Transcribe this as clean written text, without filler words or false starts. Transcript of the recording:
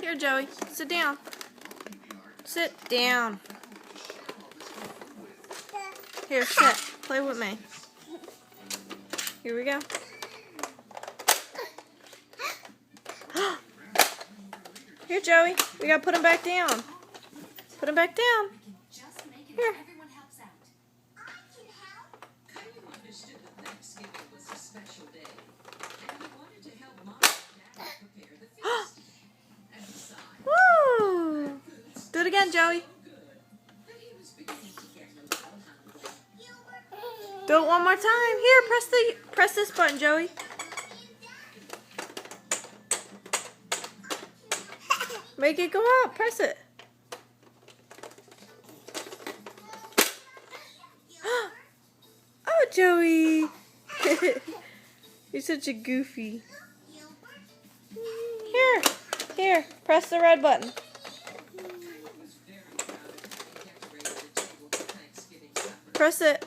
Here, Joey. Sit down. Sit down. Here, sit. Play with me. Here we go. Here, Joey. We gotta put him back down. Put him back down. Here. Woo! Do it again, Joey. Do it one more time. Here, press this button, Joey. Make it go up. Press it. Oh, Joey. You're such a goofy. Here. Press the red button. Press it.